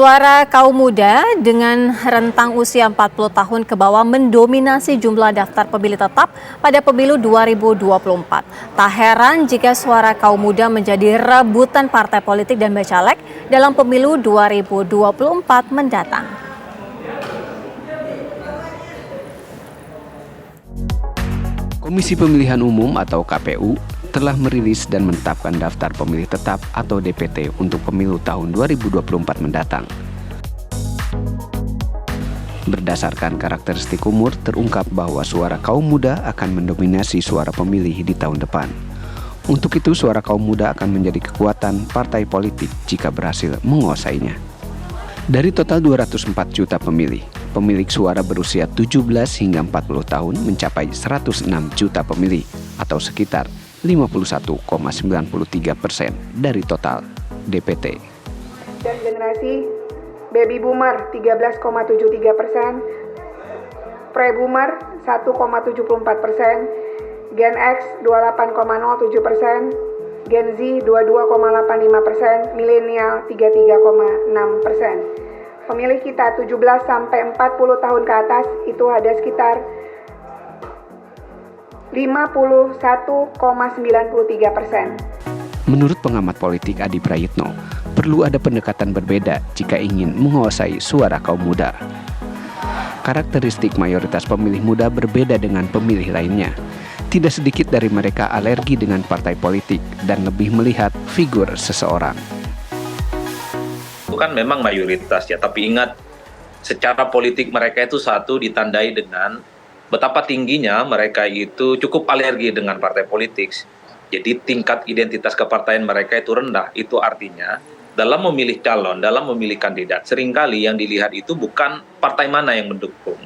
Suara kaum muda dengan rentang usia 40 tahun ke bawah mendominasi jumlah daftar pemilih tetap pada pemilu 2024. Tak heran jika suara kaum muda menjadi rebutan partai politik dan bacalek dalam pemilu 2024 mendatang. Komisi Pemilihan Umum atau KPU telah merilis dan menetapkan daftar pemilih tetap atau DPT untuk pemilu tahun 2024 mendatang. Berdasarkan karakteristik umur, terungkap bahwa suara kaum muda akan mendominasi suara pemilih di tahun depan. Untuk itu, suara kaum muda akan menjadi kekuatan partai politik jika berhasil menguasainya. Dari total 204 juta pemilih, pemilik suara berusia 17 hingga 40 tahun mencapai 106 juta pemilih atau sekitar 51,93% dari total DPT. Dan generasi baby boomer 13,73%, pre-boomer 1,74%, Gen X 28,07%, Gen Z 22,85%, milenial 33,6%. Pemilih kita 17 sampai 40 tahun ke atas itu ada sekitar 51,93%. Menurut pengamat politik Adi Prayitno, perlu ada pendekatan berbeda jika ingin menguasai suara kaum muda. Karakteristik mayoritas pemilih muda berbeda dengan pemilih lainnya. Tidak sedikit dari mereka alergi dengan partai politik dan lebih melihat figur seseorang. Itu kan memang mayoritas ya, tapi ingat secara politik mereka itu satu ditandai dengan betapa tingginya mereka itu cukup alergi dengan partai politik. Jadi tingkat identitas kepartaian mereka itu rendah. Itu artinya dalam memilih calon, dalam memilih kandidat, seringkali yang dilihat itu bukan partai mana yang mendukung,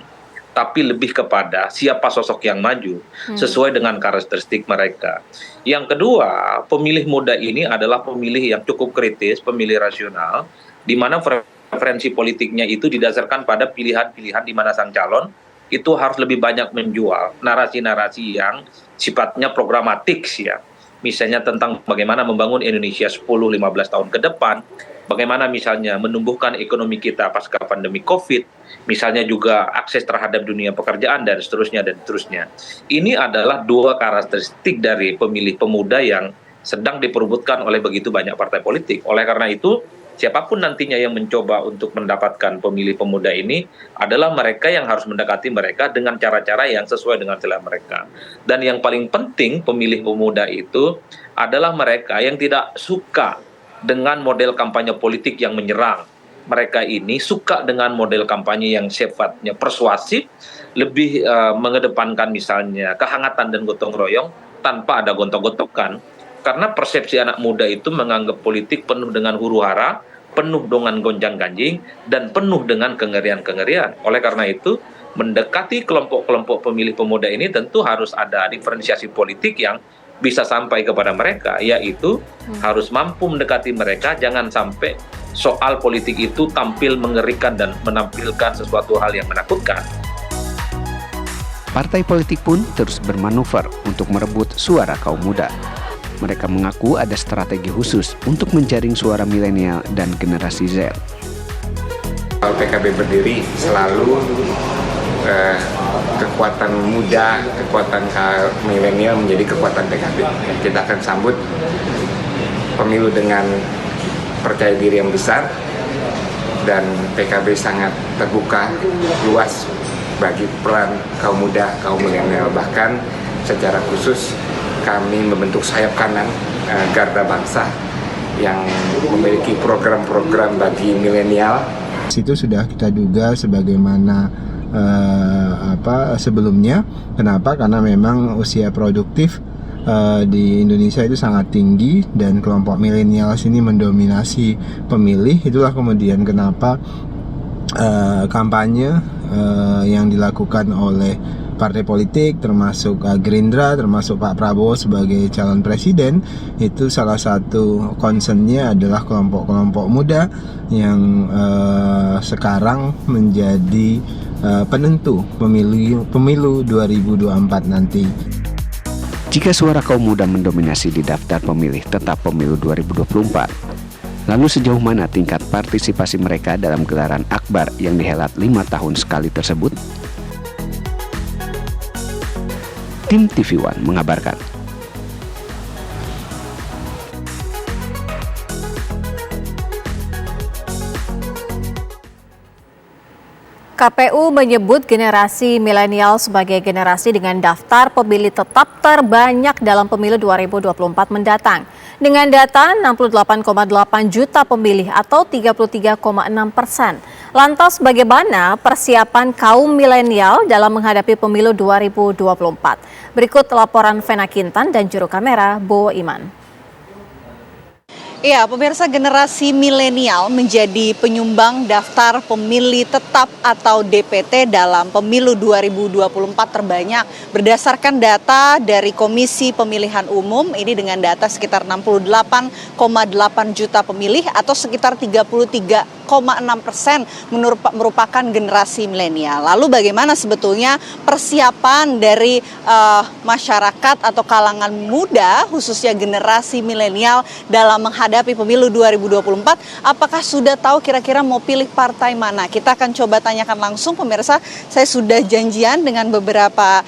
tapi lebih kepada siapa sosok yang maju sesuai dengan karakteristik mereka. Yang kedua, pemilih muda ini adalah pemilih yang cukup kritis, pemilih rasional, di mana preferensi politiknya itu didasarkan pada pilihan-pilihan di mana sang calon itu harus lebih banyak menjual narasi-narasi yang sifatnya programatik ya. Misalnya tentang bagaimana membangun Indonesia 10-15 tahun ke depan, bagaimana misalnya menumbuhkan ekonomi kita pasca pandemi Covid, misalnya juga akses terhadap dunia pekerjaan dan seterusnya dan seterusnya. Ini adalah dua karakteristik dari pemilih pemuda yang sedang diperebutkan oleh begitu banyak partai politik. Oleh karena itu, siapapun nantinya yang mencoba untuk mendapatkan pemilih pemuda ini adalah mereka yang harus mendekati mereka dengan cara-cara yang sesuai dengan selera mereka. Dan yang paling penting pemilih pemuda itu adalah mereka yang tidak suka dengan model kampanye politik yang menyerang. Mereka ini suka dengan model kampanye yang sifatnya persuasif, lebih mengedepankan misalnya kehangatan dan gotong royong tanpa ada gontok-gontokan. Karena persepsi anak muda itu menganggap politik penuh dengan huru-hara, penuh dengan gonjang-ganjing, dan penuh dengan kengerian-kengerian. Oleh karena itu, mendekati kelompok-kelompok pemilih pemuda ini tentu harus ada diferensiasi politik yang bisa sampai kepada mereka, yaitu harus mampu mendekati mereka, jangan sampai soal politik itu tampil mengerikan dan menampilkan sesuatu hal yang menakutkan. Partai politik pun terus bermanuver untuk merebut suara kaum muda. Mereka mengaku ada strategi khusus untuk menjaring suara milenial dan generasi Z. PKB berdiri selalu kekuatan muda, kekuatan milenial menjadi kekuatan PKB. Kita akan sambut pemilu dengan percaya diri yang besar dan PKB sangat terbuka, luas bagi peran kaum muda, kaum milenial. Bahkan secara khusus kami membentuk sayap kanan Garda Bangsa yang memiliki program-program bagi milenial. Itu sudah kita duga sebagaimana sebelumnya. Kenapa? Karena memang usia produktif di Indonesia itu sangat tinggi dan kelompok milenial sini mendominasi pemilih. Itulah kemudian kenapa kampanye yang dilakukan oleh partai politik termasuk Gerindra, termasuk Pak Prabowo sebagai calon presiden, itu salah satu concernnya adalah kelompok-kelompok muda yang sekarang menjadi penentu pemilu 2024 nanti. Jika suara kaum muda mendominasi di daftar pemilih tetap pemilu 2024, Lalu sejauh mana tingkat partisipasi mereka dalam gelaran akbar yang dihelat 5 tahun sekali tersebut? Tim TV One mengabarkan. KPU menyebut generasi milenial sebagai generasi dengan daftar pemilih tetap terbanyak dalam pemilu 2024 mendatang. Dengan data 68,8 juta pemilih atau 33,6%. Lantas bagaimana persiapan kaum milenial dalam menghadapi pemilu 2024? Berikut laporan Vena Kintan dan juru kamera Bowo Iman. Ya, pemirsa, generasi milenial menjadi penyumbang daftar pemilih tetap atau DPT dalam pemilu 2024 terbanyak. Berdasarkan data dari Komisi Pemilihan Umum, ini dengan data sekitar 68,8 juta pemilih atau sekitar 33,6% merupakan generasi milenial. Lalu bagaimana sebetulnya persiapan dari masyarakat atau kalangan muda, khususnya generasi milenial dalam menghadapi pemilu 2024, apakah sudah tahu kira-kira mau pilih partai mana? Kita akan coba tanyakan langsung, pemirsa. Saya sudah janjian dengan beberapa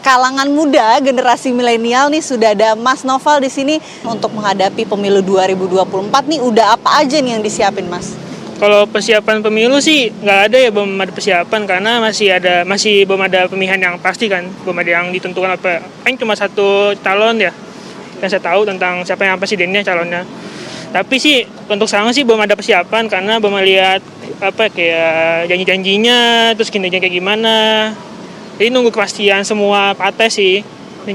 kalangan muda generasi milenial nih, sudah ada Mas Noval di sini untuk menghadapi pemilu 2024 nih. Udah apa aja nih yang disiapin, Mas? Kalau persiapan pemilu sih nggak ada ya, belum ada persiapan karena masih belum ada pemilihan yang pasti kan, belum ada yang ditentukan apa. Kan cuma satu calon ya yang saya tahu tentang siapa yang presidennya calonnya. Tapi sih untuk sekarang sih belum ada persiapan karena belum melihat kayak janji-janjinya, terus kinerjanya kayak gimana. Jadi nunggu kepastian semua partai sih,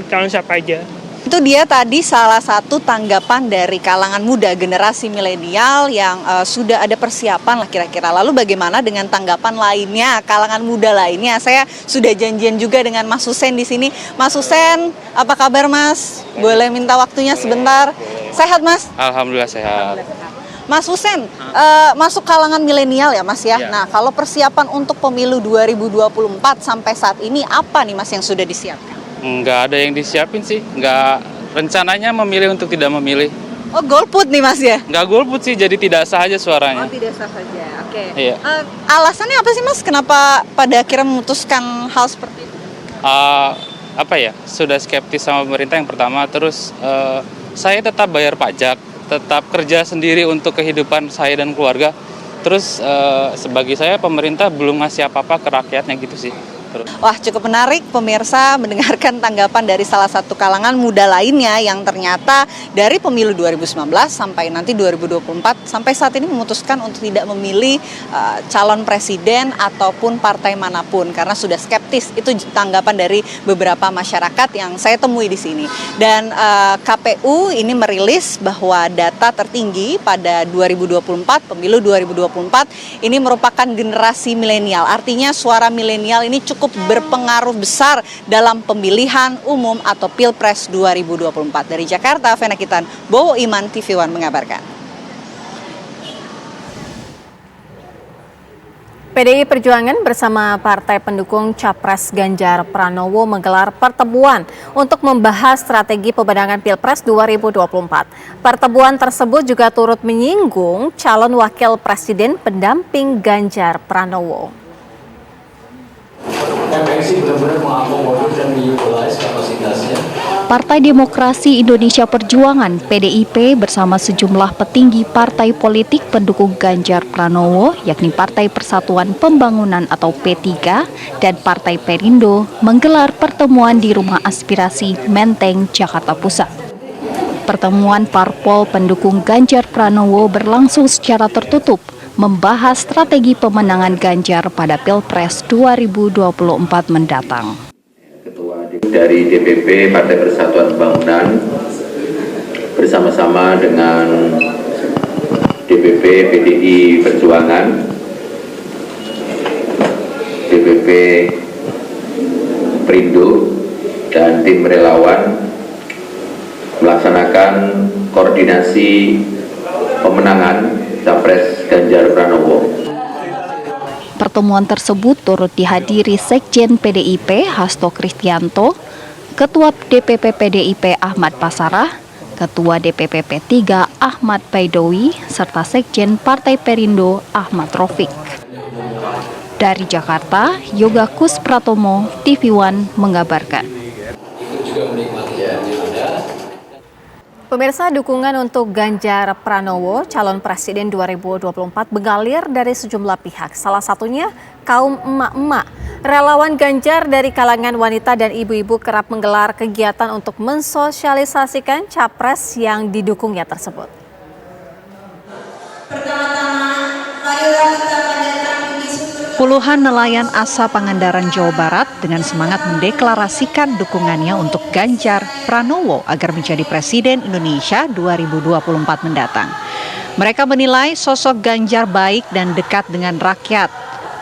calon siapa aja. Itu dia tadi salah satu tanggapan dari kalangan muda generasi milenial yang sudah ada persiapan lah kira-kira. Lalu bagaimana dengan tanggapan lainnya, kalangan muda lainnya? Saya sudah janjian juga dengan Mas Husen di sini. Mas Husen, apa kabar Mas? Boleh minta waktunya sebentar? Sehat Mas? Alhamdulillah sehat. Mas Husen, masuk kalangan milenial ya Mas ya? Ya. Nah, kalau persiapan untuk pemilu 2024 sampai saat ini apa nih Mas yang sudah disiapkan? Nggak ada yang disiapin sih, nggak rencananya memilih untuk tidak memilih. Oh, golput nih Mas ya? Nggak golput sih, jadi tidak sah aja suaranya. Oh, tidak sah saja, oke. Iya. Alasannya apa sih Mas? Kenapa pada akhirnya memutuskan hal seperti itu? Sudah skeptis sama pemerintah yang pertama, terus saya tetap bayar pajak, tetap kerja sendiri untuk kehidupan saya dan keluarga. Terus sebagai saya pemerintah belum ngasih apa-apa ke rakyatnya gitu sih. Wah, cukup menarik pemirsa mendengarkan tanggapan dari salah satu kalangan muda lainnya yang ternyata dari pemilu 2019 sampai nanti 2024 sampai saat ini memutuskan untuk tidak memilih calon presiden ataupun partai manapun karena sudah skeptis. Itu tanggapan dari beberapa masyarakat yang saya temui di sini. Dan KPU ini merilis bahwa data tertinggi pada 2024, pemilu 2024 ini merupakan generasi milenial. Artinya suara milenial ini cukup berpengaruh besar dalam pemilihan umum atau Pilpres 2024. Dari Jakarta, Vena Kintan, Bowo Iman, TV One mengabarkan. PDI Perjuangan bersama partai pendukung Capres Ganjar Pranowo menggelar pertemuan untuk membahas strategi pemenangan Pilpres 2024. Pertemuan tersebut juga turut menyinggung calon wakil presiden pendamping Ganjar Pranowo. Partai Demokrasi Indonesia Perjuangan (PDIP) bersama sejumlah petinggi partai politik pendukung Ganjar Pranowo, yakni Partai Persatuan Pembangunan atau P3 dan Partai Perindo, menggelar pertemuan di Rumah Aspirasi Menteng, Jakarta Pusat. Pertemuan parpol pendukung Ganjar Pranowo berlangsung secara tertutup, membahas strategi pemenangan Ganjar pada Pilpres 2024 mendatang. Ketua dari DPP Partai Persatuan Pembangunan bersama-sama dengan DPP PDI Perjuangan, DPP Perindo, dan tim relawan melaksanakan koordinasi pemenangan Capres Ganjar Pranowo. Pertemuan tersebut turut dihadiri Sekjen PDIP Hasto Kristianto, Ketua DPP PDIP Ahmad Basarah, Ketua DPP P3 Ahmad Baidowi, serta Sekjen Partai Perindo Ahmad Rafiq. Dari Jakarta, Yoga Kus Pratomo, TV One mengabarkan. Pemirsa, dukungan untuk Ganjar Pranowo, calon presiden 2024 mengalir dari sejumlah pihak. Salah satunya kaum emak-emak. Relawan Ganjar dari kalangan wanita dan ibu-ibu kerap menggelar kegiatan untuk mensosialisasikan capres yang didukungnya tersebut. Puluhan nelayan Asa Pangandaran, Jawa Barat dengan semangat mendeklarasikan dukungannya untuk Ganjar Pranowo agar menjadi Presiden Indonesia 2024 mendatang. Mereka menilai sosok Ganjar baik dan dekat dengan rakyat.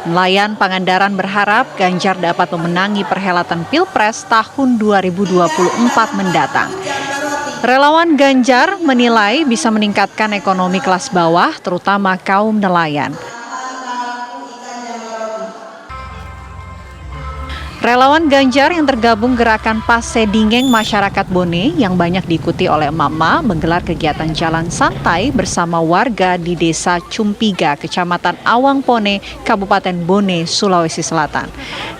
Nelayan Pangandaran berharap Ganjar dapat memenangi perhelatan Pilpres tahun 2024 mendatang. Relawan Ganjar menilai bisa meningkatkan ekonomi kelas bawah, terutama kaum nelayan. Relawan Ganjar yang tergabung gerakan Pasedingeng Masyarakat Bone yang banyak diikuti oleh emak-emak menggelar kegiatan jalan santai bersama warga di Desa Cumpiga, Kecamatan Awangpone, Kabupaten Bone, Sulawesi Selatan.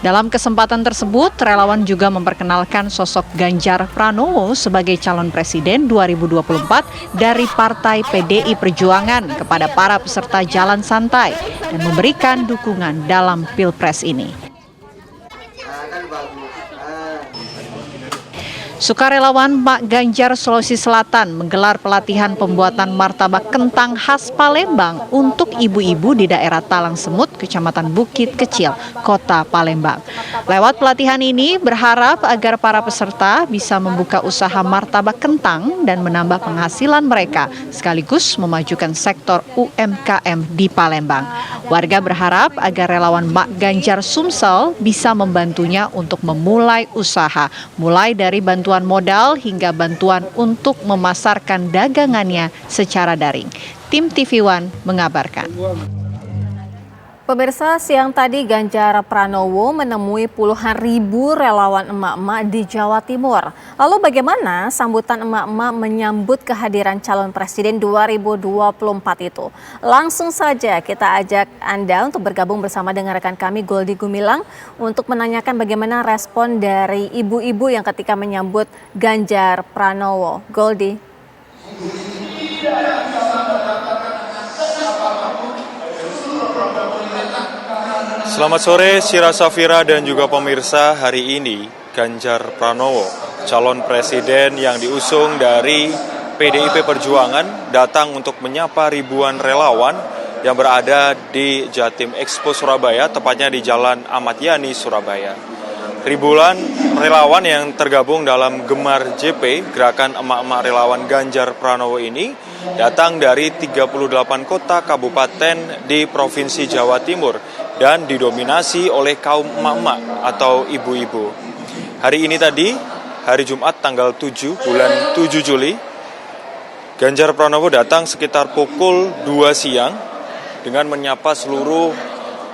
Dalam kesempatan tersebut, relawan juga memperkenalkan sosok Ganjar Pranowo sebagai calon presiden 2024 dari Partai PDI Perjuangan kepada para peserta jalan santai dan memberikan dukungan dalam Pilpres ini. Sukarelawan Mak Ganjar Sulawesi Selatan menggelar pelatihan pembuatan martabak kentang khas Palembang untuk ibu-ibu di daerah Talang Semut, Kecamatan Bukit Kecil, Kota Palembang. Lewat pelatihan ini berharap agar para peserta bisa membuka usaha martabak kentang dan menambah penghasilan mereka, sekaligus memajukan sektor UMKM di Palembang. Warga berharap agar relawan Mak Ganjar Sumsel bisa membantunya untuk memulai usaha, mulai dari bantuan modal hingga bantuan untuk memasarkan dagangannya secara daring. Tim TV One mengabarkan. Pemirsa, siang tadi Ganjar Pranowo menemui puluhan ribu relawan emak-emak di Jawa Timur. Lalu bagaimana sambutan emak-emak menyambut kehadiran calon presiden 2024 itu? Langsung saja kita ajak Anda untuk bergabung bersama dengan rekan kami Goldi Gumilang untuk menanyakan bagaimana respon dari ibu-ibu yang ketika menyambut Ganjar Pranowo. Goldi. Selamat sore Syira Safira dan juga pemirsa. Hari ini Ganjar Pranowo, calon presiden yang diusung dari PDIP Perjuangan, datang untuk menyapa ribuan relawan yang berada di Jatim Expo Surabaya, tepatnya di Jalan Ahmad Yani, Surabaya. Ribuan relawan yang tergabung dalam Gemar JP, Gerakan Emak-Emak Relawan Ganjar Pranowo ini, datang dari 38 kota kabupaten di Provinsi Jawa Timur dan didominasi oleh kaum emak-emak atau ibu-ibu. Hari ini tadi, hari Jumat tanggal 7 bulan 7 Juli, Ganjar Pranowo datang sekitar pukul 2 siang dengan menyapa seluruh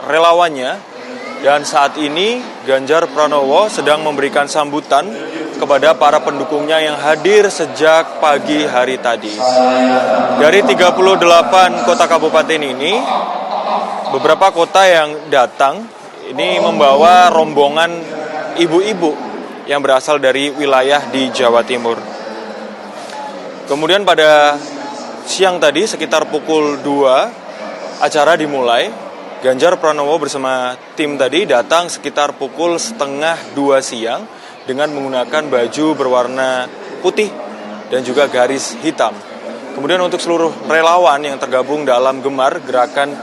relawannya. Dan saat ini Ganjar Pranowo sedang memberikan sambutan kepada para pendukungnya yang hadir sejak pagi hari tadi. Dari 38 kota kabupaten ini, beberapa kota yang datang ini membawa rombongan ibu-ibu yang berasal dari wilayah di Jawa Timur. Kemudian pada siang tadi sekitar pukul 2 acara dimulai. Ganjar Pranowo bersama tim tadi datang sekitar pukul 1:30 siang dengan menggunakan baju berwarna putih dan juga garis hitam. Kemudian untuk seluruh relawan yang tergabung dalam Gemar, Gerakan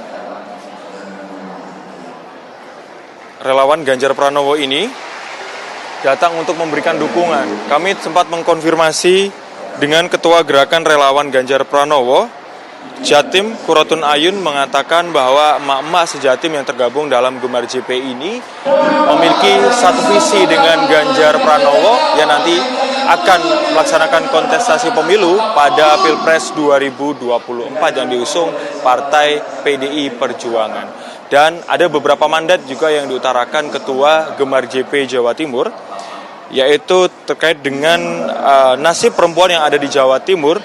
Relawan Ganjar Pranowo ini datang untuk memberikan dukungan. Kami sempat mengkonfirmasi dengan Ketua Gerakan Relawan Ganjar Pranowo, Jatim Kuratun Ayun, mengatakan bahwa emak-emak sejatim yang tergabung dalam Gemar JP ini memiliki satu visi dengan Ganjar Pranowo yang nanti akan melaksanakan kontestasi pemilu pada Pilpres 2024 yang diusung Partai PDI Perjuangan. Dan ada beberapa mandat juga yang diutarakan Ketua Gemar JP Jawa Timur. yaitu terkait dengan nasib perempuan yang ada di Jawa Timur,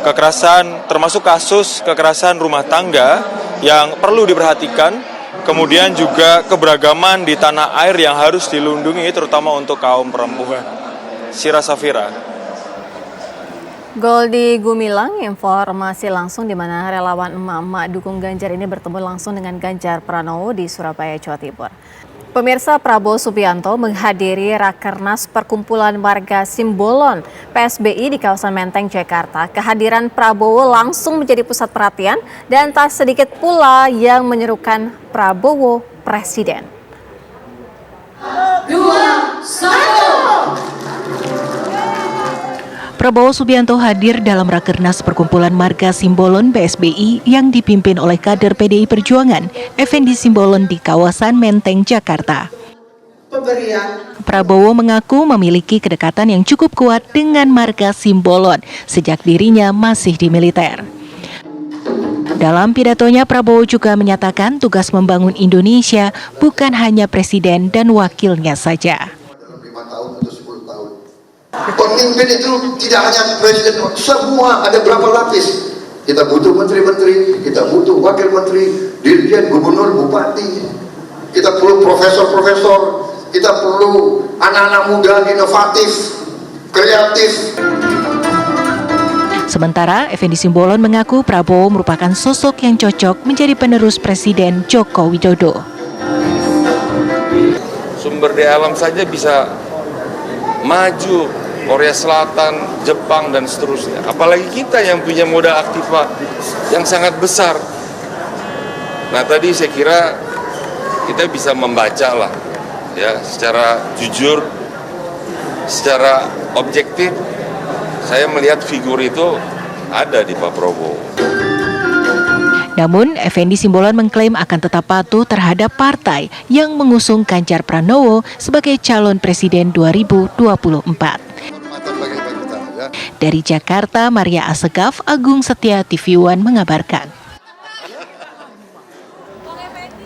kekerasan termasuk kasus kekerasan rumah tangga yang perlu diperhatikan, kemudian juga keberagaman di tanah air yang harus dilindungi terutama untuk kaum perempuan. Syira Safira. Goldi Gumilang, informasi langsung di mana relawan emak-emak dukung Ganjar ini bertemu langsung dengan Ganjar Pranowo di Surabaya, Jawa Timur. Pemirsa, Prabowo Subianto menghadiri Rakernas Perkumpulan Warga Simbolon PSBI di kawasan Menteng, Jakarta. Kehadiran Prabowo langsung menjadi pusat perhatian dan tak sedikit pula yang menyerukan Prabowo Presiden. 2, 1. Prabowo Subianto hadir dalam Rakernas Perkumpulan Marga Simbolon PSBI yang dipimpin oleh kader PDI Perjuangan, Effendi Simbolon di kawasan Menteng, Jakarta. Prabowo mengaku memiliki kedekatan yang cukup kuat dengan Marga Simbolon sejak dirinya masih di militer. Dalam pidatonya, Prabowo juga menyatakan tugas membangun Indonesia bukan hanya presiden dan wakilnya saja. Pemimpin itu tidak hanya presiden, semua ada berapa lapis. Kita butuh menteri-menteri, kita butuh wakil menteri, dirjen, gubernur, bupati. Kita perlu profesor-profesor, kita perlu anak-anak muda inovatif, kreatif. Sementara Effendi Simbolon mengaku Prabowo merupakan sosok yang cocok menjadi penerus Presiden Joko Widodo. Sumber daya alam saja bisa maju, Korea Selatan, Jepang, dan seterusnya. Apalagi kita yang punya modal aktiva yang sangat besar. Nah, tadi saya kira kita bisa membaca lah, ya, secara jujur, secara objektif. Saya melihat figur itu ada di Pak Prabowo. Namun, Effendi Simbolon mengklaim akan tetap patuh terhadap partai yang mengusung Ganjar Pranowo sebagai calon presiden 2024. Dari Jakarta, Maria Asegaf, Agung Setia, TV One mengabarkan.